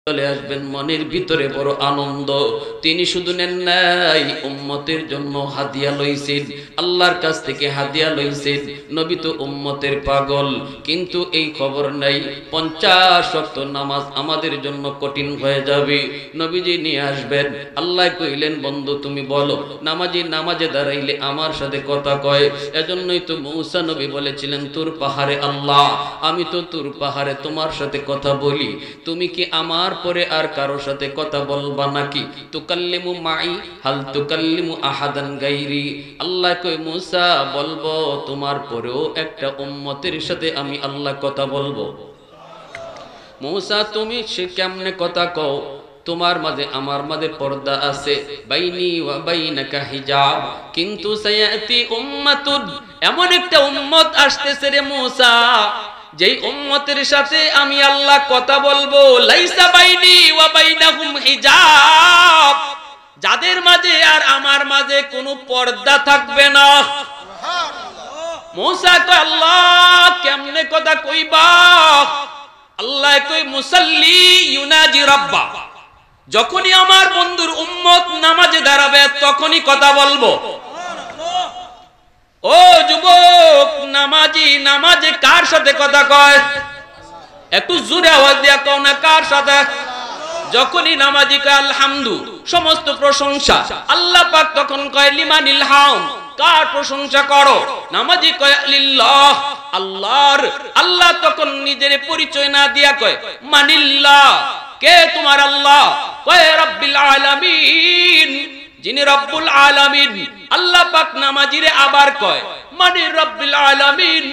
চলে আসবেন, মনের ভিতরে বড় আনন্দ। তিনি শুধু নেন নাই, উম্মতের জন্য হাদিয়া লইছেন, আল্লাহর কাছ থেকে হাদিয়া লইছেন। নবী তো উম্মতের পাগল, কিন্তু এই খবর নাই 50 ওয়াক্ত নামাজ আমাদের জন্য কঠিন হয়ে যাবে। নবীজি নিয়ে আসবেন। আল্লাহ কইলেন, বন্ধু তুমি বলো, নামাজে দাঁড়াইলে আমার সাথে কথা কয়। এজন্যই তো মূসা নবী বলেছিলেন, তুর পাহাড়ে আল্লাহ, আমি তো তুর পাহাড়ে তোমার সাথে কথা বলি, তুমি কি আমার পরে আর কারো সাথে কথা বলবা নাকি? তুকাল্লিমু মাই হাল তুকাল্লিমু আহাদান গায়রি। আল্লাহ কই, মূসা বলবো, তোমার পরেও একটা উম্মতের সাথে আমি আল্লাহ কথা বলবো। মূসা তুমি সে কেমনে কথা কও? তোমার মাঝে আমার মাঝে পর্দা আছে, বাইনি ওয়া বাইনাকা হিজাব, কিন্তু সায়াতি উম্মাতুন, এমন একটা উম্মত আসতেছে রে মূসা, যেই উম্মতের সাথে আমি আল্লাহ কথা বলবো, লাইসা বাইনি ওয়া বাইনাহুম হিজাব, যাদের মাঝে আর আমার মাঝে কোনো পর্দা থাকবে না। মূসা কয়, আল্লাহ কেমনে কথা কইবা? আল্লাহ কই, মুসাল্লি ইউনাজি রাব্বা, যখনই আমার বন্ধুর উম্মত নামাজে দাঁড়াবে তখনই কথা বলবো। ও যুবক, নামাজে কার সাথে কথা কয়? একটু জোরে আওয়াজ দিয়া কও না, কার সাথে? যখনই নামাজি কয় আলহামদু, সমস্ত প্রশংসা আল্লাহ পাক, তখন কয় লিমানিল হাম, কার প্রশংসা করো? নামাজি কয় লিল্লাহ, আল্লাহর। আল্লাহ তখন নিজের পরিচয় না দিয়া কয় মানিল্লাহ, কে তোমার আল্লাহ? কয় রাব্বিল আলামিন, যিনি রব্বুল আলামিন। আল্লাহ পাক নামাজিরে আবার কয় মানে রব্বিল আলামিন,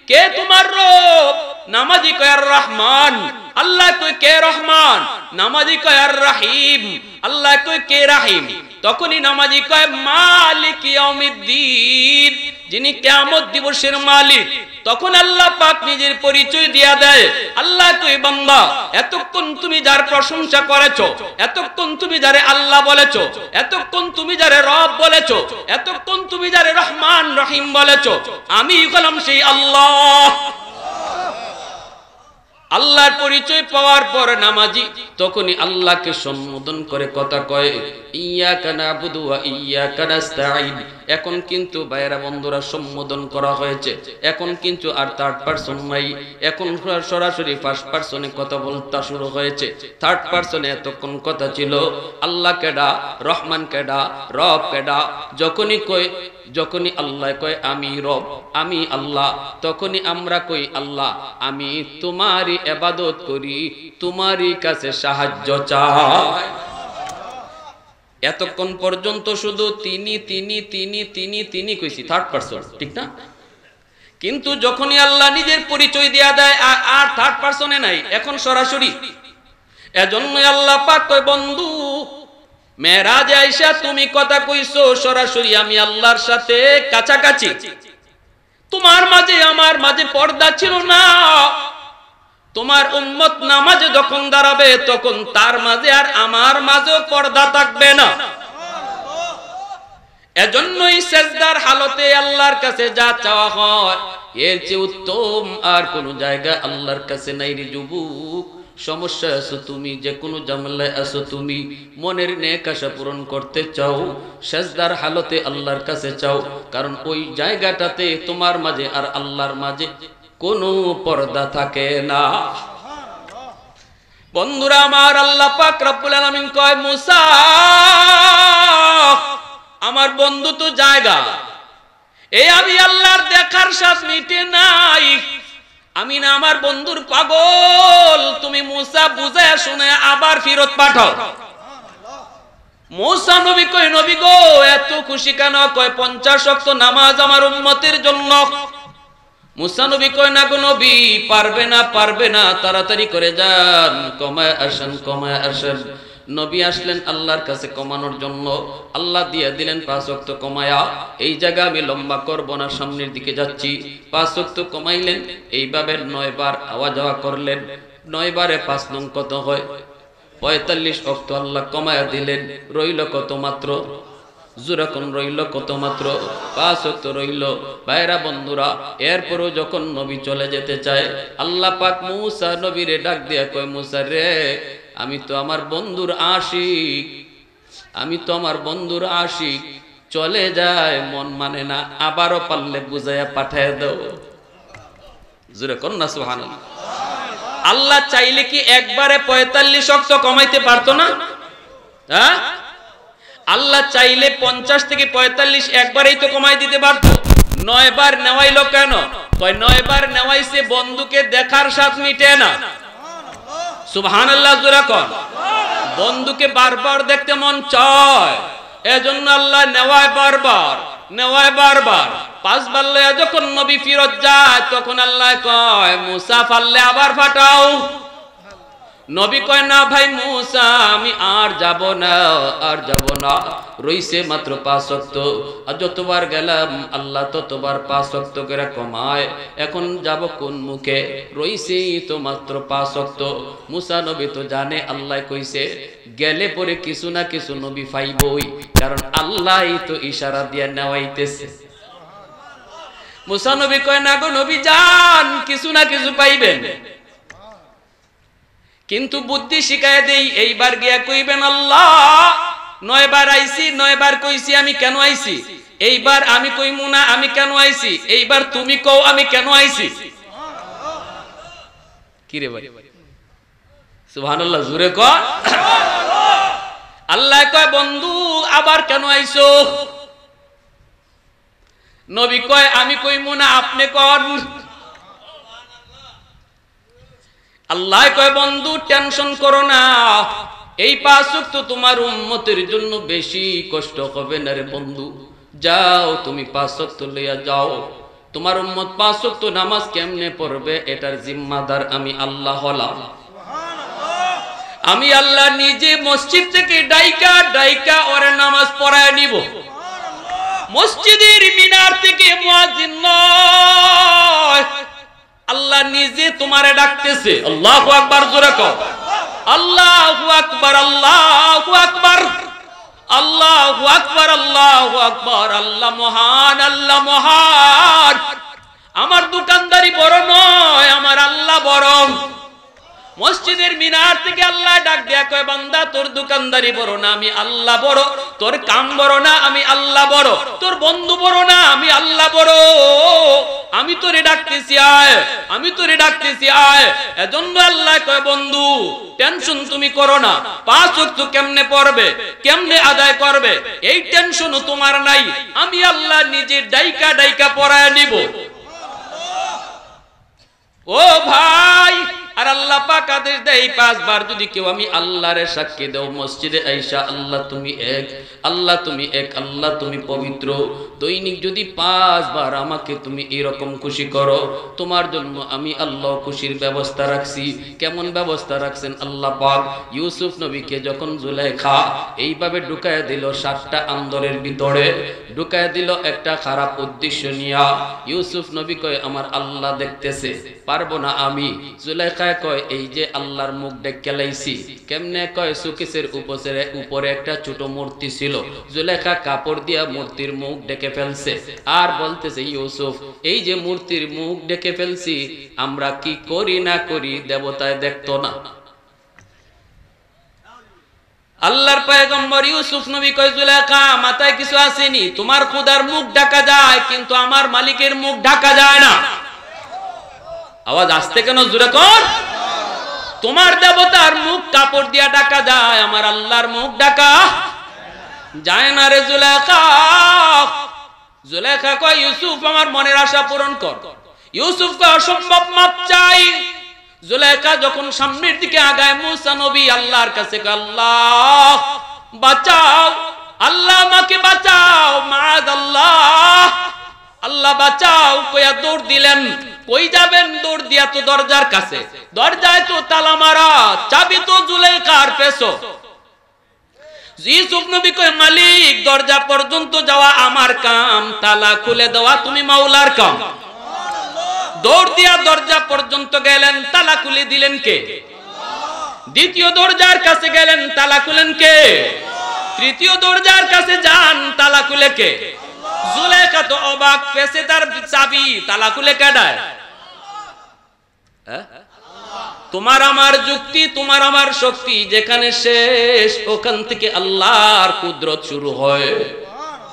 কে তোমার রব? নামাজি কয় আর রহমান। আল্লাহ কয় কে রহমান? নামাজি কয় আর রহিম। আল্লাহ কয় কে রহিম? তখনই নামাজি কয় মালিক ইয়াউমিদ্দিন, যিনি কিয়ামত দিবসের মালিক। তখন আল্লাহ পাক নিজের পরিচয় দিয়া দেয়। আল্লাহ কয় বান্দা, এতক্ষণ তুমি যার প্রশংসা করেছো, এতক্ষণ তুমি যারে আল্লাহ বলেছো, এতক্ষণ তুমি যারে রব বলেছো, এতক্ষণ তুমি যারে রহমান রহিম বলেছো, আমি হলাম সেই আল্লাহ। আল্লাহর পরিচয় পাওয়ার পর নামাজি তখনই আল্লাহকে সম্বোধন করে কথা কয়, ইয়াকা নাবুদু ওয়া ইয়াকা নাস্তাঈন। এখন কিন্তু ভাইরা বন্ধুরা সম্বোধন করা হয়েছে, এখন কিন্তু আর থার্ড পারসন নাই, এখন সরাসরি ফার্স্ট পারসনে কথা বলতে শুরু হয়েছে। থার্ড পারসনে এতক্ষণ কথা ছিল আল্লাহ কেডা, রহমান কেডা, রব কেডা। যখনই আল্লাহ কয় আমি রব, আমি আল্লাহ, তখনই আমরা কই আল্লাহ আমি তোমারই ইবাদত করি, তোমারই কাছে সাহায্য চাই। এতক্ষণ পর্যন্ত শুধু তিনি কইছি, থার্ড পারসন, ঠিক না? কিন্তু যখনই আল্লাহ নিজের পরিচয় দেয়া দেয় আর থার্ড পারসনে নাই, এখন সরাসরি। এজন্যই আল্লাহ পাক কয়, বন্ধু মেরাজে আইসা তুমি কথা কইছো সরাসরি আমি আল্লাহর সাথে কাছাকাছি, তোমার মাঝে আমার মাঝে পর্দা ছিল না। তোমার উম্মত নামাজে যখন দাঁড়াবে তখন তার মাঝে আর আমার মাঝেও পর্দা থাকবে না। এজন্যই সিজদার হালতে আল্লাহর কাছে যা চাওয়া হয় এর চেয়ে উত্তম আর কোন জায়গা আল্লাহর কাছে নাই রে যুবক। সমস্যা আছো তুমি, যে কোনো ঝামেলায় আছো তুমি, মনের নেক আশা পূরণ করতে চাও, সিজদার হালতে আল্লাহর কাছে চাও, কারণ ওই জায়গাটাতে তোমার মাঝে আর আল্লাহর মাঝে কোনো পর্দা থাকে না। বন্ধুরা আমার, আল্লাহ পাক রব্বুল আলামিন কয়, মূসা আমার বন্ধু তো জায়গা, এই আমি আল্লাহর দেখার স্বাদ মিটে নাই, আমি না আমার বন্ধুর পাগল, তুমি মূসা বুঝায়া শুনে আবার ফেরত পাঠাও। মূসা নবী কয়, নবী গো এত খুশি কেন? কয় 50 ওয়াক্ত নামাজ আমার উম্মতের জন্য। মূসা নবী কয়, না গো নবী, পারবে না, তাড়াতাড়ি করে যান, কমায় আসেন। নবী আসলেন আল্লাহর কাছে কমানোর জন্য, আল্লাহ দিয়ে দিলেন 5 ওয়াক্ত কমায়া। এই জায়গা আমি লম্বা করব না, সামনের দিকে যাচ্ছি। 5 ওয়াক্ত কমাইলেন, এইভাবে 9 বার আওয়া যাওয়া করলেন। 9 বারে 5 নং কত হয়? 45 ওয়াক্ত আল্লাহ কমায়া দিলেন। রইল কত মাত্র? জোরাকন রইল কত মাত্র? 5 ওয়াক্ত রইল। ভাইরা বন্ধুরা, এরপরও যখন নবী চলে যেতে চায়, আল্লাহ পাক মূসা নবীরে ডাক দিয়া কয়, মূসা রে আমি তো আমার বন্ধুর আশিক, আমি তো আমার বন্ধুর আশিক, চলে যায় মন মানে না, আবারও পারলে বুঝাইয়া পাঠায় দাও। জোরে কোন না সুবহানাল্লাহ। আল্লাহ চাইলে কি একবারে 45 ওয়াক্ত কমাইতে পারতো না? হ্যাঁ, আল্লাহ চাইলে 50 থেকে 45 একবারেই তো কমাই দিতে পারতো। 9 বার নেওয়াইলো কেন? কয় 9 বার নেওয়াইছে বন্ধুকে দেখার স্বাদ মিটে না। সুবহানাল্লাহ জোরে কোন। বন্ধুকে বারবার দেখতে মন চায়, এজন্য আল্লাহ নেওয়ায় বারবার, নেওয়ায় বারবার। 5 বার লয়া যখন নবী ফিরত যায় তখন আল্লাহ কয় মুসা ফাললে আবার ফাটাও। নবী কয় না ভাই মুসা আমি আর যাব না, আর যাব না, রইছে মাত্র 5 ওয়াক্ত। আর যতবার গেলাম আল্লাহ ততবার 5 ওয়াক্ত করে কমায়, এখন যাব কোন মুখে, রইছে তো মাত্র 5 ওয়াক্ত। মুসা নবী তো জানে আল্লাহ কইছে গেলে পরে কিছু না কিছু নবী পাইবই, কারণ আল্লাহই তো ইশারা দিয়ে নেওয়াইতেছে। মুসা নবী কয় না গো নবী যান, কিছু না কিছু পাইবেন, কিন্তু বুদ্ধি শিখায় দেই, এইবার গিয়া কইবেন আল্লাহ 9 বার আইছি, 9 বার কইছি আমি কেন আইছি, এইবার আমি কইমু না আমি কেন আইছি, এইবার তুমি কও আমি কেন আইছি। কি রে ভাই সুবহানাল্লাহ জোরে কর। আল্লাহ কয় বন্ধু আবার কেন আইছো? নবী কয় আমি কইমু না আপনি কর। আল্লাহ কয় বন্ধু টেনশন করো না, এই 5 ওয়াক্ত তোমার উম্মতের জন্য বেশি কষ্ট হবে না রে বন্ধু, যাও তুমি 5 ওয়াক্ত লইয়া যাও। তোমার উম্মত 5 ওয়াক্ত নামাজ কেমনে পড়বে এটার জিম্মাদার আমি আল্লাহ হলাম। আমি আল্লাহ নিজে মসজিদ থেকে ডাইকা ডাইকা ওরে নামাজ পড়ায় নিব। মসজিদের মিনার থেকে মুয়াজ্জিন নয়, আল্লাহ নিজে তোমারে ডাকতেছে। আল্লাহু আকবার জোরে কও, আল্লাহু আকবার, আল্লাহু আকবার, আল্লাহু আকবার, আল্লাহু আকবার। আল্লাহ মহান, আল্লাহ মহান। আমার দোকানদারি বড় নয়, আমার আল্লাহ বড়। মসজিদের মিনার থেকে আল্লাহ ডাক দেয়া কয় বান্দা তোর দোকানদারি বড় না, আমি আল্লাহ বড়। তোর কাম বড় না, আমি আল্লাহ বড়। তোর বন্ধু বড় না, আমি আল্লাহ বড়। আমি তোরে ডাকতেছি আয়, আমি তোরে ডাকতেছি আয়। এজন্য আল্লাহ কয় বন্ধু টেনশন তুমি করো না, 5 ওয়াক্ত কেমনে পড়বে, কেমনে আদায় করবে এই টেনশনও তোমার নাই, আমি আল্লাহ নিজে ডাইকা ডাইকা পড়ায় নিব। ও ভাই, আর আল্লাহ পাক আদেশ দেয় 5 বার যদি কেউ আমি আল্লাহর সাক্ষী দাও মসজিদে আইসা আল্লাহ তুমি এক, আল্লাহ তুমি এক, আল্লাহ তুমি পবিত্র, দৈনিক যদি 5 বার আমাকে তুমি এরকম খুশি করো, তোমার জন্য আমি আল্লাহ খুশির ব্যবস্থা রাখছি। কেমন ব্যবস্থা রাখছেন আল্লাহ পাক? ইউসুফ নবীকে যখন জুলাইখা এইভাবে ঢুকায় দিল 7টা আন্দরের ভিতরে, ঢুকায় দিল একটা খারাপ উদ্দেশ্য নিয়া। ইউসুফ নবী কয় আমার আল্লাহ দেখতেছে, পারবো না আমি। জুলাইখা কয় এই যে আল্লাহর মুখ ডেকে লাইছি। কেমনে কয় সুকেসের উপরে একটা ছোট মূর্তি ছিল, জুলাইখা কাপড় দিয়া মূর্তির মুখ ডেকে ফেলছে, আর বলতেছে ইউসুফ এই যে মূর্তির মুখ ডেকে ফেলছি, আমরা কি করি না করি দেবতায় দেখতো না। আল্লাহর পয়গম্বর ইউসুফ নবী কয় জুলাইখা মাথায় কিছু আসেনি, তোমার খোদার মুখ ঢাকা যায় কিন্তু আমার মালিকের মুখ ঢাকা যায় না। আওয়াজ আসতে কেন জোরে কর। তোমার দেবতার মুখ কাপড় দিয়া ঢাকা যায়, আমার আল্লাহর মুখ ঢাকা যায় না রে জুলাইখা। জুলাইখা কয় ইউসুফ আমার মনের আশা পূরণ কর। ইউসুফ কয় অসম্ভব মাপ চাই। জুলাইখা যখন সামনের দিকে আগায় মুসা নবী আল্লাহর কাছে কয় আল্লাহ বাঁচাও, আল্লাহ আমাকে বাঁচাও, মাআযাল্লাহ, আল্লাহ বাঁচাও। কইয়া দৌড় দিলেন। কই যাবেন? দৌড় দিয়া তো দরজার কাছে, দরজায় তো তালা মারা, চাবি তো জুলাইখার পেছো। ইউসুফ নবী কয় মালিক দরজা পর্যন্ত যাওয়া আমার কাম, তালা খুলে দেওয়া তুমি মাওলার কাম। দৌড় দিয়া দরজা পর্যন্ত গেলেন, তালা খুলে দিলেন কে? দ্বিতীয় দরজার কাছে গেলেন, তালা খুলেন কে? তৃতীয় দরজার কাছে যান, তালা খুলে কে? জুলাইখা তো অবাক, পেছে তার চাবি, তালা খুলে কাটায়। তোমার আমার যুক্তি, তোমার আমার শক্তি যেখানে শেষ, ওখান থেকে আল্লাহর কুদরত শুরু হয়।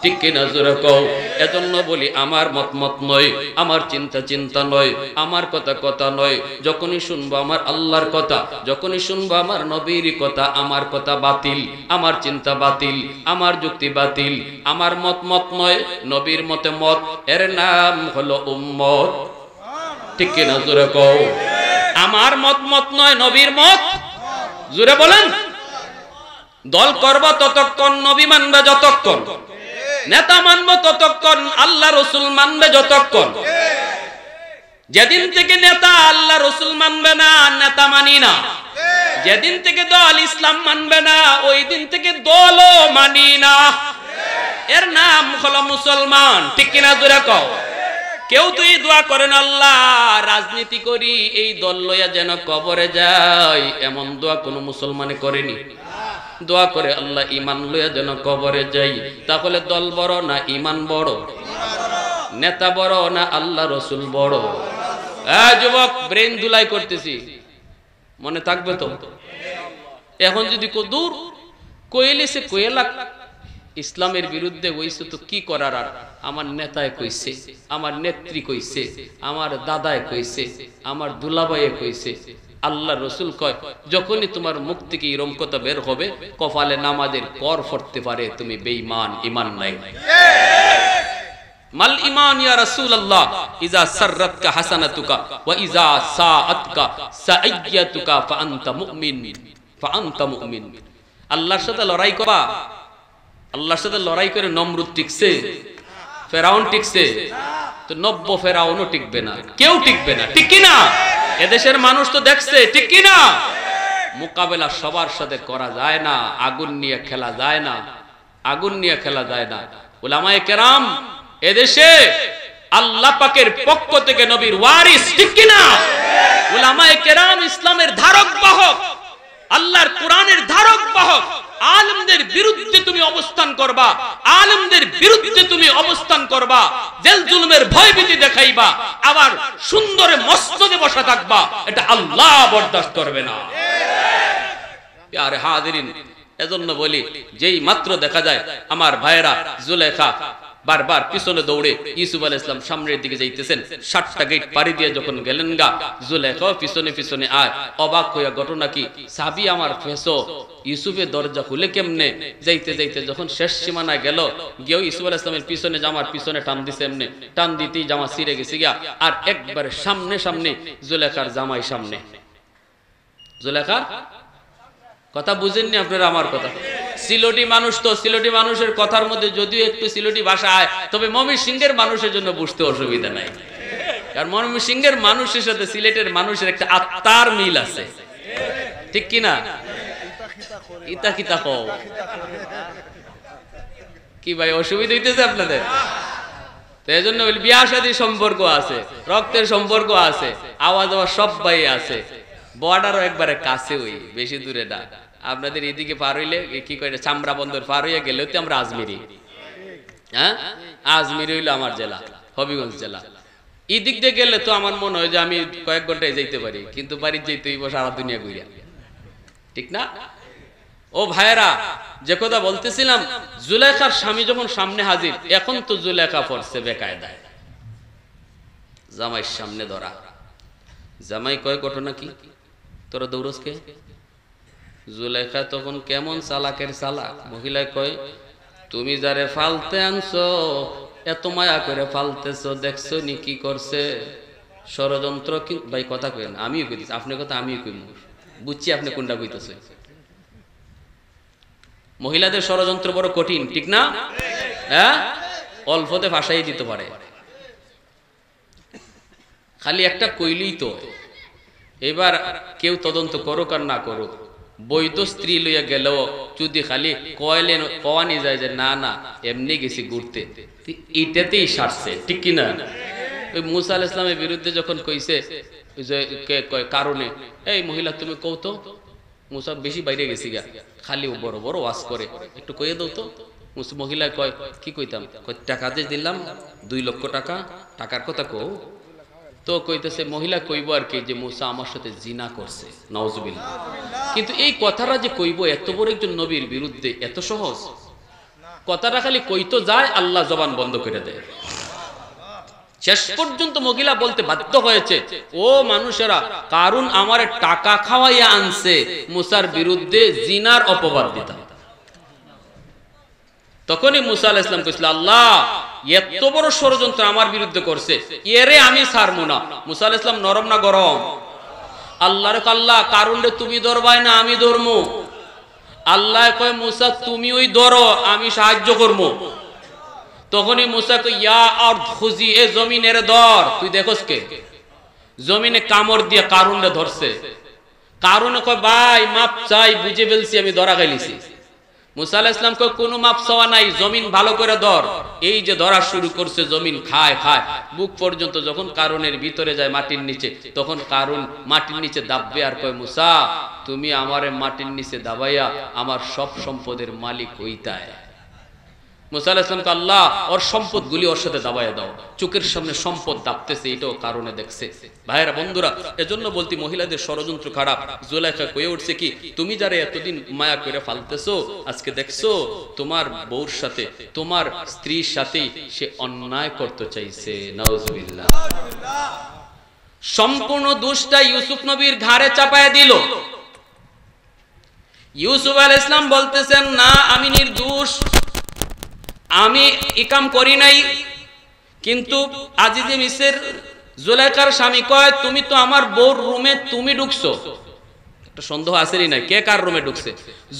ঠিক কিনা জোরে কও। এজন্য বলি আমার মত নয়, আমার চিন্তা নয়, আমার কথা নয়। যখনই শুনবো আমার আল্লাহর কথা, যখনই শুনবো আমার নবীর কথা, আমার কথা বাতিল, আমার চিন্তা বাতিল, আমার যুক্তি বাতিল, আমার মত নয়, নবীর মতে মত, এর নাম হলো উম্মত। ঠিক কিনা জোরে কও। আমার মত নয়, নবীর মত। জোরে বলেন। দল করব ততক্ষণ, নবী মানবে যতক্ষণ, নেতা মানবো ততক্ষণ, আল্লাহ রসুল মানবে যতক্ষণ। যেদিন থেকে নেতা আল্লাহ রসুল মানবে না, নেতা মানি না। যেদিন থেকে দল ইসলাম মানবে না, ওই দিন থেকে দলও মানি না। এর নাম হলো মুসলমান। ঠিক কিনা জোরে কও। কেউ তো এই দোয়া করেন, আল্লাহ রাজনীতি করি এই দল লইয়া যেন কবরে যাই, এমন দোয়া কোন মুসলমানে করেনি। দোয়া করে আল্লাহ ঈমান লইয়া যেন কবরে যাই। তাহলে দল বড় না ঈমান বড়? নেতা বড় না আল্লাহ রসুল বড়? যুবক, ব্রেন ধুলাই করতেছি, মনে থাকবে তো? এখন যদি দূর কইলে সে কইলা ইসলামের বিরুদ্ধে হইছে তো কি করার? আর আমার নেতায় কইছে, আমার নেত্রী কইছে, আমার দাদায় কইছে, আমার দুলাভাইয়ে কইছে। আল্লাহ রসুল কয়, যখনই তোমার মুখ থেকে এরকম কথা বের হবে, কপালে নামাজের কর পড়তে পারে তুমি বেঈমান, ঈমান নাই। মাল ঈমান ইয়া রাসূলুল্লাহ, ইজা সাররাতকা হাসানাতুকা ওয়া ইজা সাআতকা সাইয়্যাতুকা ফাআনতা মুমিন। আল্লাহর সাথে লড়াই করা, আল্লাহর সাথে লড়াই করে নমরুদ টিকছে, ফেরাউন টিকছে, তো 90 ফেরাউনও টিকবে না, কেউ টিকবে না। ঠিক কিনা? এদেশের মানুষ তো দেখছে। ঠিক কিনা? মোকাবেলা সবার সাথে করা যায় না, আগুন নিয়ে খেলা যায় না, আগুন নিয়ে খেলা যায় না। উলামায়ে কেরাম এদেশে আল্লাহ পাকের পক্ষ থেকে নবীর ওয়ারিস। ঠিক কিনা? উলামায়ে কেরাম ইসলামের ধারক বাহক, আল্লাহর কোরআনের ধারক বাহক। আলেমদের বিরুদ্ধে তুমি অবস্থান করবা, আলেমদের বিরুদ্ধে তুমি অবস্থান করবা, জেল জুলুমের ভয়ভীতি দেখাইবা, আবার সুন্দরে মসনদে বসা থাকবা, এটা আল্লাহ বরদাস্ত করবে না। প্যারে হাজিরিন, এজন্য বলি, যেই মাত্র দেখা যায় আমার ভাইয়েরা জুলেখা বারবার পিছনে দৌড়ে ইউসুফ আলাইহিস সালাম সামনের দিকে যাইতেছেন, 7টা গেট পাড়ি দিয়ে যখন গেলেন গা, জুলেখা পিছনে পিছনে আয়। অবাক হইয়া ঘটনা কি, সাবি আমার ফেসো, ইউসুফের দরজা খুলে কেমনে? যাইতে যাইতে যখন শেষ সীমানায় গেল, গিয়েও ইউসুফ আলাইহিস সালামের পিছনে জামার পিছনে টান দিছে, এমনি টান দিতেই জামা ছিঁড়ে গেছে গিয়া। আর একবারে সামনে সামনে জুলেখার জামাই সামনে। জুলেখার কথা বুঝেননি আপনারা আমার কথা? সিলেটি মানুষ তো, সিলেটি মানুষের কথার মধ্যে যদিও একটু সিলেটি ভাষা আয়, তবে ময়মনসিংহের মানুষের জন্য বুঝতে অসুবিধা নাই। কারণ ময়মনসিংহের মানুষের সাথে সিলেটের মানুষের একটা আত্মার মিল আছে। ঠিক কিনা? ইতা কিতা কও কি ভাই, অসুবিধা হইতেছে আপনাদের? তো এই জন্য বিয়া শাদীর সম্পর্ক আছে, রক্তের সম্পর্ক আছে, আওয়াজ আওয়াজ সবাই আছে। বর্ডারও একবারে কাছে, ওই বেশি দূরে না। আপনাদের এদিকে পার হইলে কি করে, চামড়া বন্দর পার হইয়া গেলেও তো আমরা আজমিরি। হ্যাঁ, আজমিরি হইলো আমার জেলা, হবিগঞ্জ জেলা। এদিক দিয়ে গেলে তো আমার মনে হয় যে আমি কয়েক ঘন্টায় যাইতে পারি, কিন্তু বাড়ির যাইতে হইব সারা দুনিয়া ঘুরিয়া। ঠিক না? ও ভাইয়েরা, যে কথা বলতেছিলাম, জুলেখার স্বামী যখন সামনে হাজির, এখন তো জুলেখা পড়ছে বেকায়দায়, জামাইয়ের সামনে ধরা। জামাই কয়, ঘটনা কি, তোরা দৌড়স কে? জুলেখা তখন কেমন চালাকের চালাক, মহিলা কয়, তুমি যারে ফালতে আনছো, এত মায়া করে ফালতেছো, দেখছো নি কি করছে? ষড়যন্ত্র। কি ভাই কথা কইেন, আমিও কইতেছি, আপনার কথা আমিও কইব, বুঝছি আপনি কোনটা কইতেছে। মহিলাদের ষড়যন্ত্র বড় কঠিন, ঠিক না? হ্যাঁ, অল্পতে ভাষাই দিতে পারে, খালি একটা কইলেই তো। এবার কেউ তদন্ত করুক আর না করুক, বৈধ স্ত্রী লইয়া গেলেও যদি খালি কয়লে কওয়ানি যায় যে না না এমনি গেছি ঘুরতে, এটাতেই সারছে। ঠিক কিনা? ওই মুসা আলাইহিস সালামের বিরুদ্ধে যখন কইছে যে কারণে, এই মহিলা তুমি কও তো, মুসা বেশি বাইরে গেছি গা, খালি ও বড় বড় ওয়াজ করে, একটু কইয়ে দাও তো। মহিলা কয়, কি কইতাম? টাকা দিয়ে দিলাম 2 লক্ষ টাকা, টাকার কথা কও। তো কইতেছে মহিলা কইব আর কি যে মুসা আমার সাথে জিনা করছে, নাউজুবিল্লাহ। কিন্তু এই কথাটা যে কইব এত বড় একজন নবীর বিরুদ্ধে এত সহজ? কথাটা খালি কইতো যায়, আল্লাহ জবান বন্ধ করে দেয়। শেষ পর্যন্ত মহিলা বলতে বাধ্য হয়েছে, ও মানুষেরা, কারণ আমার টাকা খাওয়াইয়া আনছে মুসার বিরুদ্ধে জিনার অপবাদ দিতাম। তখনই মুসা আলাইহিস সালাম কইছিল, আল্লাহ এত বড় ষড়যন্ত্র আমার বিরুদ্ধে করছে, এরে আমি ছাড়বো না। মুসা আলাইহিস সালাম নরম না গরম? আল্লাহর আল্লাহ কারণে তুমি ধরবাই না আমি ধরমু। আল্লাহ কয় মুসা তুমি ওই ধরো, আমি সাহায্য করবো। তখনই মুসা কই ইয়া আরদ খুজি, এ জমিনের ধর। তুই দেখোস কে জমিনে কামড় দিয়ে কারণে ধরছে। কারণে কয় ভাই মাপ চাই, বুঝে ফেলছি আমি, ধরা খাইলিছি। মুসা আলাইহিস সালাম কয় কোনো মাপ চাওয়া নাই, জমিন ভালো করে ধর। এই যে ধরা শুরু করছে, জমিন খায় খায় বুক পর্যন্ত। যখন কারণের ভিতরে যায় মাটির নিচে, তখন কারণ মাটির নিচে দাববে আর কয় মুসা তুমি আমারে মাটির নিচে দাবাইয়া আমার সব সম্পদের মালিক হইতায়। মুসা আলাইহিস সালাম কয় আল্লাহ ওর সম্পদগুলি ওর সাথে দাবাইয়া দাও। চোখের সামনে সম্পদ দাবতেছে, এটাও কারণে দেখছে। ভাইরা বন্ধুরা, এজন্য বলতি মহিলাদের ষড়যন্ত্র খারাপ। জুলাইখা কয়ে উঠছে কি, তুমি যারা এতদিন মায়া করে ফালতেছো, আজকে দেখছো তোমার বউর সাথে, তোমার স্ত্রীর সাথে সে অন্যায় করতে চাইছে। নাউজুবিল্লাহ। সম্পূর্ণ দোষটা ইউসুফ নবীর ঘাড়ে চাপায়া দিল। ইউসুফ আলাইহিস সালাম বলতেছেন না আমি নির্দোষ, আমি ইকাম করি নাই। কিন্তু আজিজে মিসর জুলাইখার স্বামী কয় তুমি তো আমার বউর রুমে তুমি ঢুকছো। একটা সন্দেহ আসেরই নাই কে কার রুমে ঢুকছে।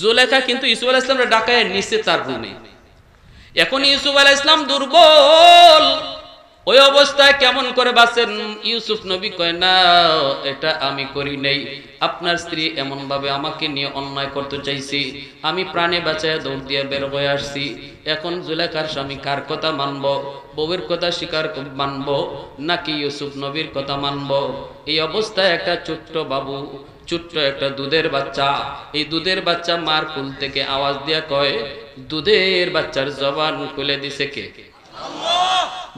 জুলাইখা কিন্তু ইউসুফ আলাইহিস সালামের ডাকায় নিচে তার রুমে। এখন ইউসুফ আলাইহিস সালাম দুর্বল, ওই অবস্থায় কেমন করে বাঁচেন? ইউসুফ নবী কয় না এটা আমি করি নাই, আপনার স্ত্রী এমন ভাবে আমাকে নিয়ে অন্যায় করতে চাইছি, আমি প্রাণে বাঁচায় দৌড় দিয়ে বের হয়ে আসছি। এখন জুলাইখার স্বামী কার কথা মানবো? বউয়ের কথা স্বীকার মানবো নাকি ইউসুফ নবীর কথা মানবো? এই অবস্থায় একটা ছোট্ট বাবু, ছোট্ট একটা দুধের বাচ্চা, এই দুধের বাচ্চা মার কুল থেকে আওয়াজ দিয়া কয়, দুধের বাচ্চার জবান খুলে দিছে কে?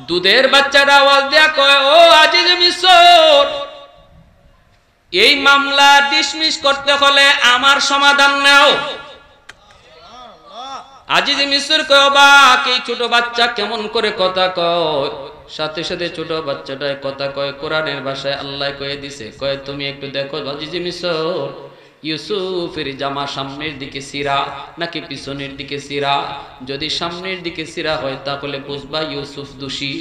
দুধের বাচ্চারা আওয়াজ দেয়া কয়, ও আজিজে মিসর, এই মামলা ডিসমিস করতে হলে আমার সমাধান নাও। আজিজে মিসর কয় অবাক, এই ছোট বাচ্চা কেমন করে কথা কয়? সাথে সাথে ছোট বাচ্চাটায় কথা কয় কোরআনের ভাষায়। আল্লাহ কয়ে দিছে, কয় তুমি একটু দেখো আজিজে মিসর, ইউসুফের জামা সামনের দিকে সিরা নাকি পিছনের দিকে সিরা? যদি সামনের দিকে সিরা হয় তাহলে বুঝবা ইউসুফ দোষী,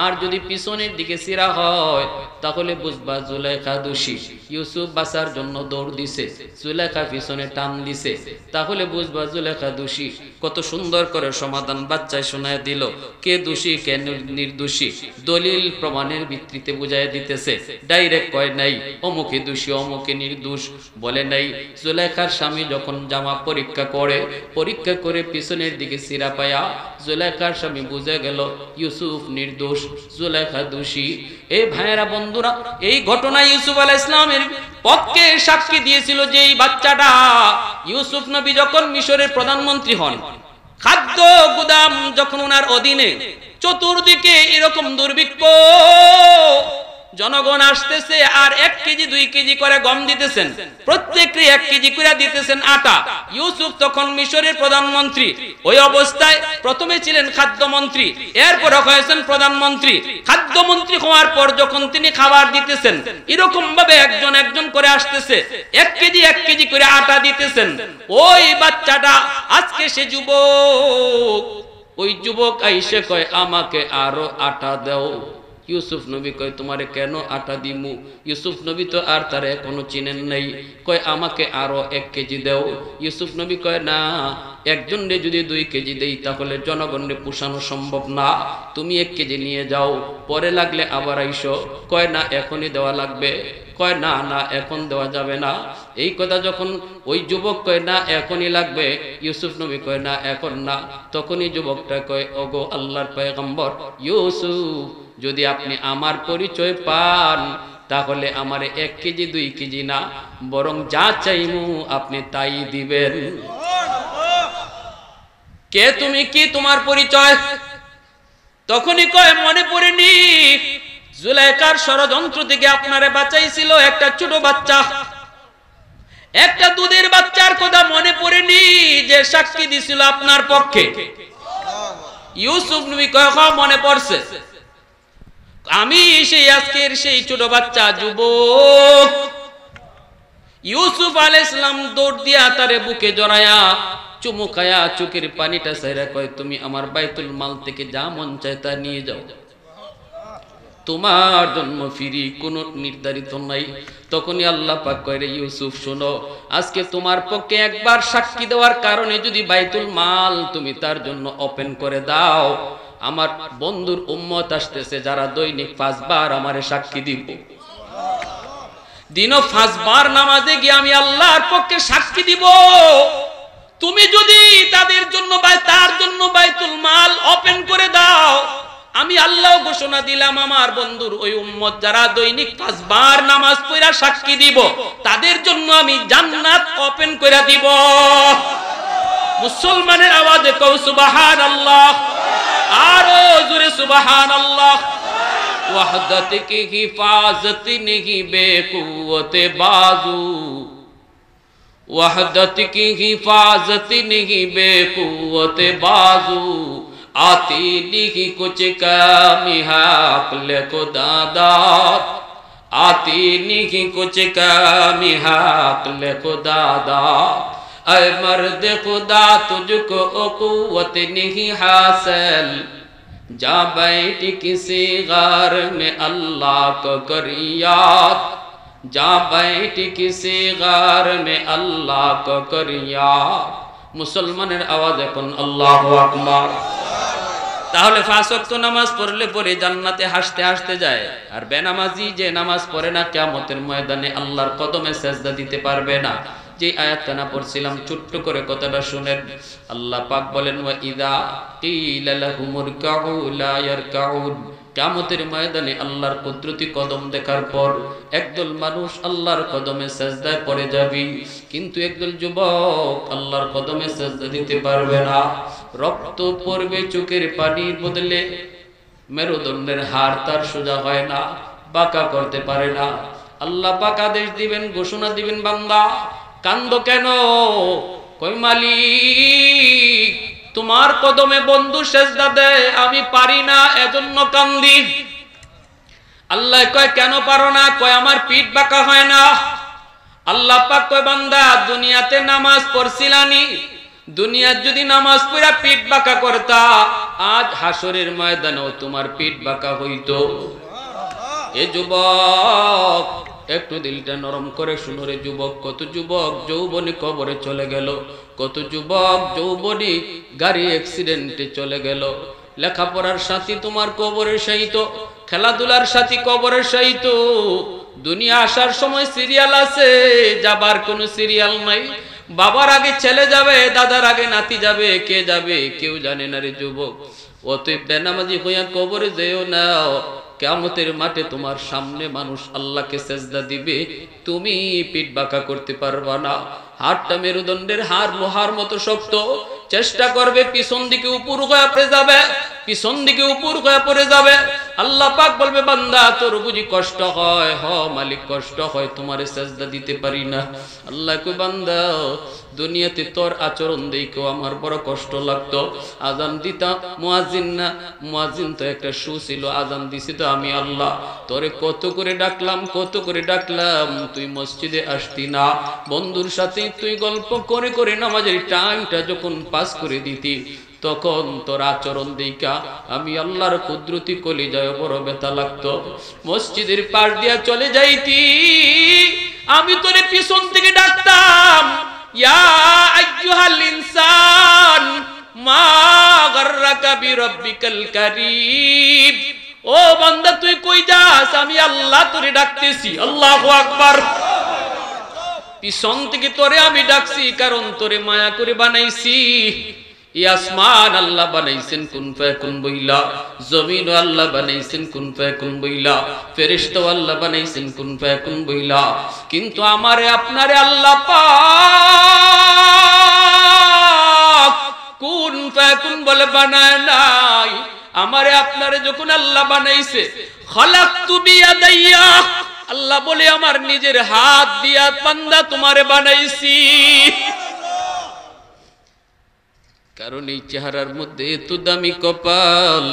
আর যদি পিছনের দিকে সিরা হয় তাহলে বুঝবা জুলাইখা দোষী। ইউসুফ বাঁচার জন্য দৌড় দিছে, জুলাইখা পিছনে টান দিছে, তাহলে বুঝবা জুলাইখা দোষী। কত সুন্দর করে সমাধান বাচ্চায় শোনায় দিল, কে দোষী কে নির্দোষী দলিল প্রমাণের ভিত্তিতে বুঝাই দিতেছে। ডাইরেক্ট কয় নাই অমুকে দোষী অমুকে নির্দোষ, বলে নাই। জুলাইখার স্বামী যখন জামা পরীক্ষা করে পিছনের দিকে সিরা পায়া জুলাইখার স্বামী বুঝে গেল ইউসুফ নির্দোষ, জুলাইখা দোষী। এই ভাইয়েরা বন্ধুরা, এই ঘটনা ইউসুফ আলাইহিস সালামের পক্ষে সাক্ষী দিয়েছিল যে এই বাচ্চাটা ইউসুফ নবী যখন মিশরের প্রধানমন্ত্রী হন, খাদ্য গুদাম যখন ওনার অধীনে, চতুর্দিকে এরকম দুর্ভিক্ষ, জনগণ আসতেছে আর 1 কেজি 2 কেজি করে গম দিতেছেন, প্রত্যেককে 1 কেজি করে দিতেছেন আটা। ইউসুফ তখন মিশরের প্রধানমন্ত্রী, ওই অবস্থায় প্রথমে ছিলেন খাদ্যমন্ত্রী, এরপর হয়েছেন প্রধানমন্ত্রী। খাদ্যমন্ত্রী হওয়ার পর যখন তিনি খাবার দিতেছেন, এরকম ভাবে একজন একজন করে আসতেছে, 1 কেজি করে আটা দিতেছেন। ওই বাচ্চাটা আজকে সে যুবক, ওই যুবক আইসে কয় আমাকে আরো আটা দাও। ইউসুফ নবী কয় তোমারে কেন আটা দিমু? ইউসুফ নবী তো আর তারে এখনো চিনেন নাই, কয় আমাকে আরো 1 কেজি দাও। ইউসুফ নবী কয় না, একজনরে যদি 2 কেজি দেই তাহলে জনগণরে পোষানো সম্ভব না, তুমি 1 কেজি নিয়ে যাও, পরে লাগলে আবার আইসো। কয় না এখনই দেওয়া লাগবে। কয় না না এখন দেওয়া যাবে না। এই কথা যখন ওই যুবক কয় না এখনই লাগবে, ইউসুফ নবী কয় না এখন না, তখনই যুবকটা কয় ওগো আল্লাহর পয়গম্বর ইউসুফ, যদি আপনি আমার পরিচয় পান তাহলে আমারে 1 কেজি 2 কেজি না, বরং যা চাইমু আপনি তাই দিবেন। কে তুমি, কি তোমার পরিচয়? তখনই কয় মনে পড়েনি জুলাইখার ষড়যন্ত্র থেকে আপনারে বাঁচাইছিল একটা ছোট বাচ্চা, একটা দুধের বাচ্চার কথা মনে পড়েনি যে সাক্ষী দিছিল আপনার পক্ষে। ইউসুফ নবী কখন মনে পড়ছে, আমি সেই আজকের সেই ছোট বাচ্চা যুবক। ইউসুফ আলাইহিস সালাম দৌড় দিয়া তারে বুকে জড়ায়া চুমু খায়া চোখের পানিটা ছাইরা কয়, তুমি আমার বাইতুল মাল থেকে যা মন চায় তা নিয়ে যাও, তোমার জন্ম ফিরি কোনো নির্ধারিত নাই। তখনই আল্লাহ পাক কয়, রে ইউসুফ শোনো, আজকে তোমার পক্ষে একবার সাক্ষী দেওয়ার কারণে যদি বাইতুল মাল তুমি তার জন্য ওপেন করে দাও, আমার বন্ধুর উম্মত আসতেছে যারা দৈনিক 5 বার আমারে সাক্ষী দিব, দিনও 5 বার নামাজে গিয়ে আমি আল্লাহর পক্ষে সাক্ষী দিব। তুমি যদি তাদের জন্য তার জন্য বাইতুল মাল ওপেন করে দাও, আমি আল্লাহ ঘোষণা দিলাম আমার বন্ধুর ওই উম্মত যারা দৈনিক 5 বার নামাজ পড়া সাক্ষী দিব, তাদের জন্য আমি জান্নাত ওপেন করে দিব। মুসলমানের আওয়াজে কও সুবহানাল্লাহ, আরো জোরে সুবহানাল্লাহ। वहदत की हिफाजत नहीं बेकुवत बाजू, वहदत की हिफाजत नहीं बेकुवत बाजू, आती नहीं कुछ कमी है अक्ल खुदा दाद, आती नहीं कुछ कमी है अक्ल खुदा दाद। ऐ मर्द खुदा तुझको कुव्वत नहीं हासिल, जा बैठ किसी गार में अल्लाह को कर याद, जा बैठ किसी गार में अल्लाह को कर याद। मुसलमाনের আওয়াজ এখন আল্লাহু আকবার। তাহলে 5 ওয়াক্ত নামাজ পড়লে পরে জান্নাতে হাসতে হাসতে যায়, আর বেনামাজি যে নামাজ পড়ে না কিয়ামতের ময়দানে আল্লাহর কদমে সিজদা দিতে পারবে না। যে আয়াতটা না পড়ছিলাম ছোট্ট করে কথাটা শুনেন। আল্লাহ পাক বলেন, ওয়া ইযা কিলা লাহুমুর কাউ লা ইয়ারকাউন, কিয়ামতের ময়দানে আল্লাহর কুদরতি কদম দেখার পর একদল মানুষ আল্লাহর কদমে সিজদায় পড়ে যাবে, কিন্তু একদল যুবক আল্লাহর কদমে সিজদা দিতে পারবে না। রক্ত পড়বে চোখের পানির বদলে, মেরুদণ্ডের হাড় তার সোজা হয় না, বাঁকা করতে পারে না। আল্লাহ পাক আদেশ দিবেন, ঘোষণা দিবেন, বান্দা কান্দো কেন? কই মালিক তোমার কদমে বন্ধু সেজদা দেয়, আমি পারি না এজন্য কান্দি। আল্লাহ কয় কেন পারো না? কয় আমার পিঠ বাঁকা হয় না। আল্লাহ পাক কয় বান্দা দুনিয়াতে নামাজ পড়ছিলানি, দুনিয়ার যদি নামাজ পড়া পিঠ বাঁকা করতা, আজ হাসরের ময়দানেও তোমার পিঠ বাঁকা হইতো। এ যুবক একটু দিলটা নরম করে শুনো রে যুবক, কত যুবক যৌবনী কবরে চলে গেল, কত যুবক যৌবনী গাড়ি অ্যাক্সিডেন্টে চলে গেল। লেখাপড়ার সাথী তোমার কবরে শায়িত, খেলাধুলার সাথী কবরে শায়িত। দুনিয়া আসার সময় সিরিয়াল আছে, যাবার কোনো সিরিয়াল নাই। বাবার আগে ছেলে যাবে, দাদার আগে নাতি যাবে, কে যাবে কেউ জানে না রে যুবক। অতএব বেনামাজি হইয়া কবরে যেও না, কিয়ামতের মাঠে তোমার সামনে মানুষ আল্লাহকে সেজদা দিবে, তুমি পিঠ বাঁকা করতে পারবা না। হাড়টা মেরুদণ্ডের হাড় লোহার মতো শক্ত, চেষ্টা করবে পিছন দিকে উপর হয়ে পড়ে যাবে, পিছন দিকে উপর হয়ে পড়ে যাবে। আল্লাহ পাক বলবে বান্দা তোর বুঝি কষ্ট হয়? হ মালিক কষ্ট হয়, তোমারে সেজদা দিতে পারি না। আল্লাহ কই বান্দা দুনিয়াতে তোর আচরণ দেখেও আমার বড় কষ্ট লাগতো। আজান দিতাম মুয়াজ্জিন না, মুয়াজ্জিন তো একটা শু ছিল, আজান দিছি তো আমি আল্লাহ, তোরে কত করে ডাকলাম, কত করে ডাকলাম, তুই মসজিদে আসতি না। বন্ধুর সাথে তুই গল্প করে করে নামাজের টাইমটা যখন পাস করে দিতি, তখন তোর আচরণ দেখা আমি আল্লাহর কুদরতি কলিজায় বড় ব্যথা লাগতো। মসজিদের পাশ দিয়া চলে যাইতি, আমি তোরে পিছন থেকে ডাকতাম, ইয়া আইয়ুহাল ইনসান মা গাররাকা বিরাব্বিকাল কারীম। ও বান্দা তুই কই যাস? আমি আল্লাহ তোরে ডাকতেছি। আল্লাহু আকবার। পিছন থেকে তোরে আমি ডাকছি কারণ তোরে মায়া করে বানাইছি। এই আসমান আল্লাহ বানাইছেন কুন ফায়াকুন বইলা, জমিন আল্লাহ বানাইছেন কুন ফায়াকুন বইলা, ফেরেশতা আল্লাহ বানাইছেন কুন ফায়াকুন বইলা, কিন্তু আমারে আপনারে আল্লাহ পাক কুন ফায়াকুন বলে বানায় নাই। আমারে আপনারে যখন আল্লাহ বানাইছে, খালাকতু বিয়াদাইয়া, আল্লাহ বলে আমার নিজের হাত দিয়া বান্দা তোমারে বানাইছি। কারণ এই চেহারার মধ্যে এত দামি কপাল,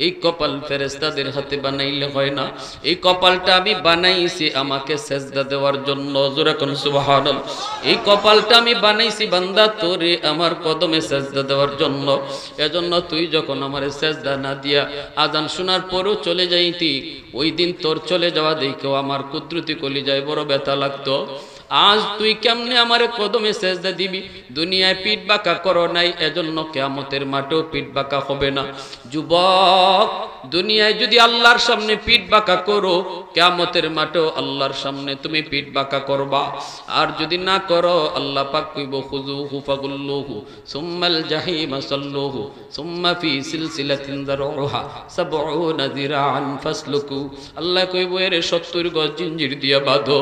এই কপাল ফেরেশতাদের হাতে বানাইলে হয় না। এই কপালটা আমি বানাইছি আমাকে সেজদা দেওয়ার জন্য। জোরে কোন সুবহানাল্লাহ। এই কপালটা আমি বানাইছি বান্দা তোরে আমার কদমে সেজদা দেওয়ার জন্য। এজন্য তুই যখন আমারে সেজদা না দিয়া আজান শোনার পরও চলে যাইতি, ওই দিন তোর চলে যাওয়া দেখেও আমার কুদরতি কলিজায় বড় ব্যথা লাগতো। আজ তুই কেমনে আমারে কদমে সেজদা দিবি? দুনিয়ায় পিঠ বাঁকা করো নাই, এজন্য কিয়ামতের মাঠেও পিঠ বাঁকা হবে না। যুবক, দুনিয়ায় যদি আল্লাহর সামনে পিঠ বাঁকা করো, কিয়ামতের মাঠেও আল্লাহর সামনে তুমি পিঠ বাঁকা করবা। আর যদি না করো, আল্লাহ পাক কইব খুযুহু ফাগুল্লুহু সুম্মাল জাহিমা সাল্লুহু সুম্মা ফি সিলসিলাতিন যারউহা ৭০ যিরাআন ফাসলুকু। আল্লাহ কইব এর ৭০ গজ জিঞ্জির দিয়া বাঁধো,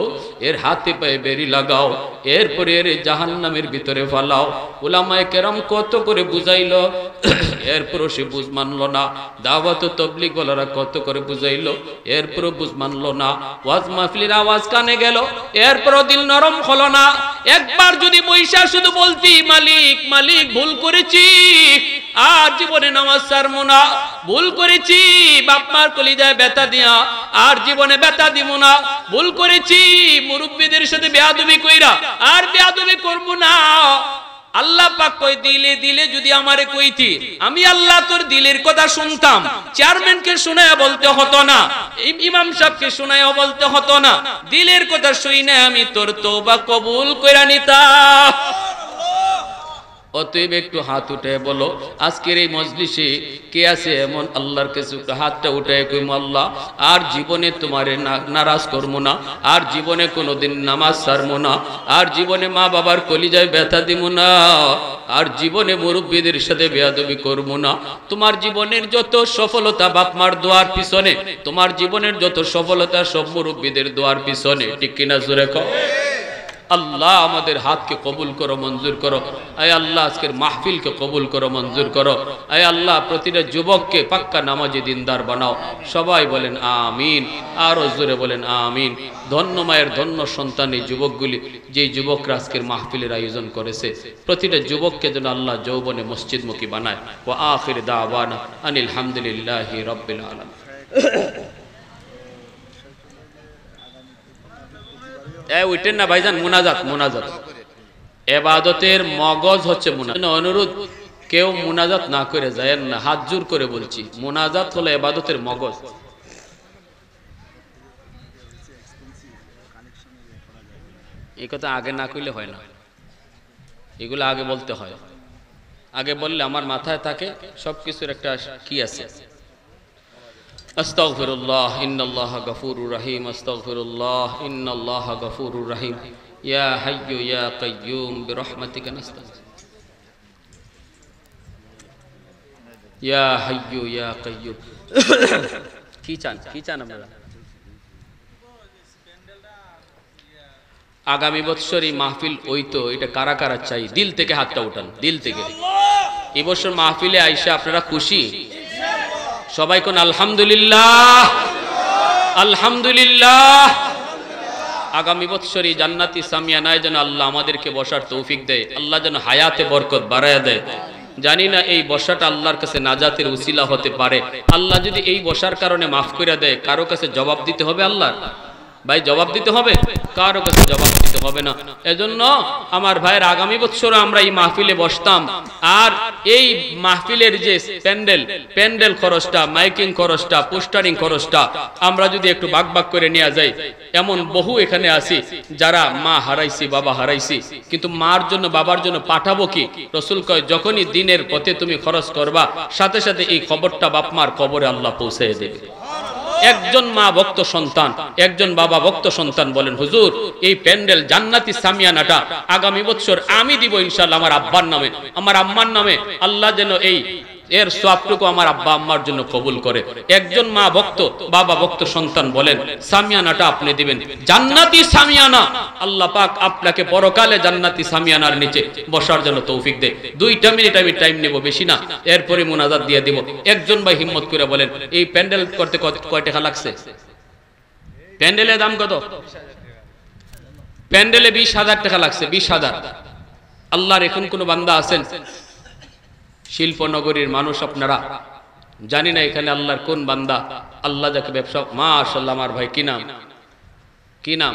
এর হাতে পায়ে বেরি লাগাও, এরপরে এর জাহান্নামের ভিতরে ফালাও। উলামায়ে কেরাম কত করে বুঝাইলো, এরপরও সে বুঝ মানলো না। দাওয়াত ও তাবলীগ ওয়ালারা কত করে বুঝাইলো, এরপরও বুঝ মানলো না। ওয়াজ মাহফিলের আওয়াজ কানে গেল, এরপরও দিল নরম হলো না। একবার যদি বৈশা শুধু বলতি মালিক মালিক ভুল করেছি, আর জীবনে নামাজ ছাড়বো না, ভুল করেছি বাপ মার কলিজায় ব্যথা দিয়া আর জীবনে ব্যথা দিব না, ভুল করেছি মুরব্বীদের সাথে বেয়াদবি কইরা আর বেয়াদবি করব না। আল্লাহ পাক কই দিলে দিলে যদি আমারে কইতি, আমি আল্লাহ তোর দিলের কথা শুনতাম। চেয়ারম্যানকে শোনায়া বলতে হতো না, ইমাম সাহেবকে শোনায়া বলতে হতো না, দিলের কথা শুনে আমি তোর তওবা কবুল কইরা নিতাম। অতএব একটু হাত উঠে বলো, আজকের এই মজলিসে কে আছে এমন আল্লাহর কাছে হাতটা উঠায় কইম আল্লাহ আর জীবনে তোমারে নারাজ করবো না, আর জীবনে কোনোদিন নামাজ ছাড়বো না, আর জীবনে মা বাবার কলিজায় ব্যথা দিব না, আর জীবনে মুরব্বীদের সাথে বেয়াদবি করবো না। তোমার জীবনের যত সফলতা বাপ মার দোয়ার পিছনে, তোমার জীবনের যত সফলতা সব মুরব্বীদের দোয়ার পিছনে। ঠিক কিনা জোরে কও। আল্লাহ আমাদের হাতকে কবুল করো, মঞ্জুর করো। আয় আল্লাহ আজকের মাহফিলকে কবুল করো, মঞ্জুর করো। আয় আল্লাহ প্রতিটা যুবককে পাক্কা নামাজি দিনদার বানাও। সবাই বলেন আমিন, আরো জোরে বলেন আমিন। ধন্য মায়ের ধন্য সন্তান এই যুবকগুলি, যেই যুবকরা আজকের মাহফিলের আয়োজন করেছে, প্রতিটা যুবককে যেন আল্লাহ যৌবনে মসজিদমুখী বানায়। ওয়া আখির দাওয়ানা আনিল হামদুলিল্লাহি রাব্বিল আলামিন। উঠেন না ভাইজান, মুনাজাত মুনাজাত ইবাদতের মগজ হচ্ছে মুনাজাত। অনুরোধ কেউ মুনাজাত না করে যায় না, হাত জোর করে বলছি, মুনাজাত হলো ইবাদতের মগজ। এই কথা আগে না কইলে হয় না, এগুলো আগে বলতে হয়। আগে বললে আমার মাথায় থাকে সবকিছুর একটা কি আছে। আস্তাগফিরুল্লাহ ইন্নাল্লাহা গফুরুর রহিম, আস্তাগফিরুল্লাহ ইন্নাল্লাহা গফুরুর রহিম, ইয়া হাইয়্যু ইয়া কাইয়্যুম বিরহমাতিকা নাস্তাগীথ, ইয়া হাইয়্যু ইয়া কাইয়্যুম। কি চান, কি চান আপনারা? আগামী বছর এই মাহফিল ওই তো, এটা কারা কারা চাই? দিল থেকে হাতটা উঠান, দিল থেকে। এই বছর মাহফিলে আইসা আপনারা খুশি? সবাই কোন আলহামদুলিল্লাহ, আলহামদুলিল্লাহ। আগামী বছর এই জান্নাতি সামিয়ানায় যেন আল্লাহ আমাদেরকে বসার তৌফিক দেয়, আল্লাহ যেন হায়াতে বরকত বাড়ায়া দেয়। জানি না এই বসাটা আল্লাহর কাছে নাজাতের উসিলা হতে পারে। আল্লাহ যদি এই বসার কারণে মাফ করে দেয়, কারো কাছে জবাব দিতে হবে আল্লাহ? ভাই জবাব দিতে হবে? কারো কাছে জবাব দিতে হবে না। এজন্য আমার ভাইয়ের আগামী বছর আমরা এই মাহফিলে বসতাম, আর এই মাহফিলের যে প্যান্ডেল খরচটা, মাইকিং খরচটা, পোস্টারিং খরচটা আমরা যদি একটু ভাগ ভাগ করে নেওয়া যায়। এমন বহু এখানে আছি যারা মা হারাইছি, বাবা হারাইছি, কিন্তু মার জন্য বাবার জন্য পাঠাবো কি? রাসূল কয় যখনই দিনের পথে তুমি খরচ করবা, সাথে সাথে এই খবরটা বাপ মার কবরে আল্লাহ পৌঁছে দেবে। একজন মা ভক্ত সন্তান, একজন বাবা ভক্ত সন্তান বলেন হুজুর এই প্যান্ডেল জান্নাতি সামিয়ানাটা আগামী বছর আমি দিব ইনশাআল্লাহ, আমার আব্বার নামে, আমার আম্মার নামে। আল্লাহ যেন এই এর সওয়াবটুকু আমার আব্বা আম্মার জন্য কবুল করে। একজন মা ভক্ত, বাবা ভক্ত সন্তান বলেন সামিয়ানাটা আপনি দিবেন, জান্নাতি সামিয়ানা। আল্লাহ পাক আপনাকে পরকালে জান্নাতি সামিয়ানার নিচে বসার জন্য তৌফিক দেয়। 2 মিনিট আমি টাইম নেব, বেশি না, এরপরে মুনাজাত দিয়ে দিব। একজন ভাই হিম্মত করে বলেন এই প্যান্ডেল করতে কয় টাকা লাগছে? প্যান্ডেলের দাম কত? প্যান্ডেলে 20,000 টাকা লাগছে, 20,000। আল্লাহর এখন কোন বান্দা আছেন শিল্পনগরীর মানুষ, আপনারা জানি না এখানে আল্লাহর কোন বান্দা, আল্লাহ যাকে ব্যবসা, মাশাআল্লাহ আমার ভাই কি নাম, কি নাম?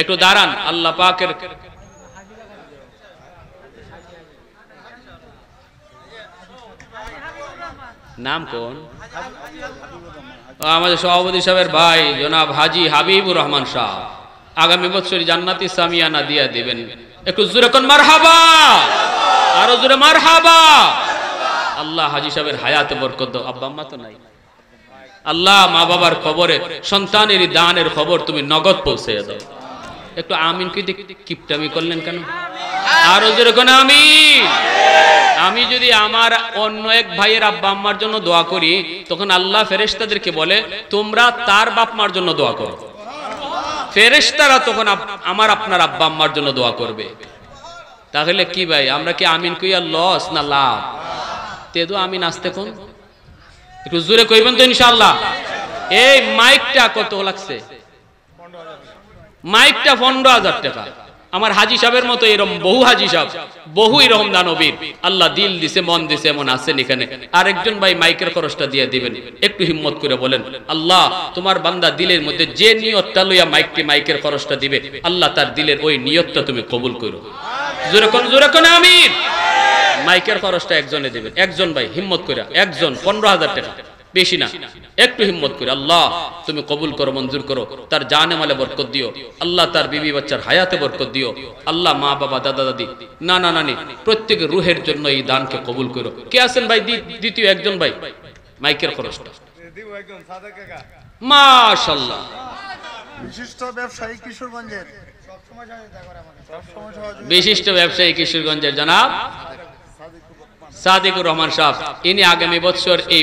একটু দাঁড়ান, আল্লাহ পাকের নাম কোন? আমাদের সভাপতি সাহেবের ভাই জনাব হাজী হাবিবুর রহমান শাহ আগামী বছর জান্নাতি সামিয়ানা দিয়া দিবেন। একটু জোরে কোন মারহাবা, আরো জোরে মারহাবা। আল্লাহ হাজী সাহেবের হায়াতে বরকত দাও। আব্বা আম্মা তো নাই, আল্লাহ মা বাবার খবরে সন্তানের দানের খবর তুমি নগদ পৌঁছে দাও। একটু আমিন কি কিপটামি করলেন কেন? আরো জোরে কোন আমিন। আমি যদি আমার অন্য এক ভাইয়ের আব্বা আম্মার জন্য দোয়া করি, তখন আল্লাহ ফেরেশতাদেরকে বলে তোমরা তার বাপ মার জন্য দোয়া করো। ফেরেশতারা তখন আমার আপনার আব্বা আম্মার জন্য দোয়া করবে। তাহলে কি ভাই, আমরা কি আমিন কইয়া লস না লাভ? তেদো আমিন আসতে কোন একটু জোরে কইবেন তো ইনশাআল্লাহ। এই মাইকটা কত লাগছে? মাইকটা 15,000 টাকা। আমার হাজী সাহেবের মতো এরকম বহু হাজী সাহেব, বহু এরকম দানবীর আল্লাহ দিল দিছে, মন দিছে, এমন আছেন এখানে। আরেকজন ভাই মাইকের খরচটা দিয়ে দিবেন। একটু হিম্মত করে বলেন আল্লাহ তোমার বান্দা দিলের মধ্যে যে নিয়তটা লইয়া মাইকের খরচটা দিবে, আল্লাহ তার দিলের ওই নিয়তটা তুমি কবুল করো। জোরে কোন আমিন। মাইকের খরচটা একজনে দিবেন, একজন ভাই হিম্মত করে, একজন 15,000 টাকা, বেশি না, একটু হিম্মত করে। আল্লাহ তুমি কবুল করো, মঞ্জুর করো, তার জানে মালে বরকত দিও। আল্লাহ তার বিবি বাচ্চার হায়াতে বরকত দিও। আল্লাহ মা বাবা দাদা দাদি নানা নানি প্রত্যেকের রুহের জন্য এই দানকে কবুল করো। কে আছেন ভাই? দ্বিতীয় একজন ভাই মাইকের খরচটা। মাশাআল্লাহ। বিশিষ্ট ব্যবসায়ী কিশোরগঞ্জের, বিশিষ্ট ব্যবসায়ী কিশোরগঞ্জের জনাব সাদিকুর রহমান সাহেব, ইনি আগামী বছর এই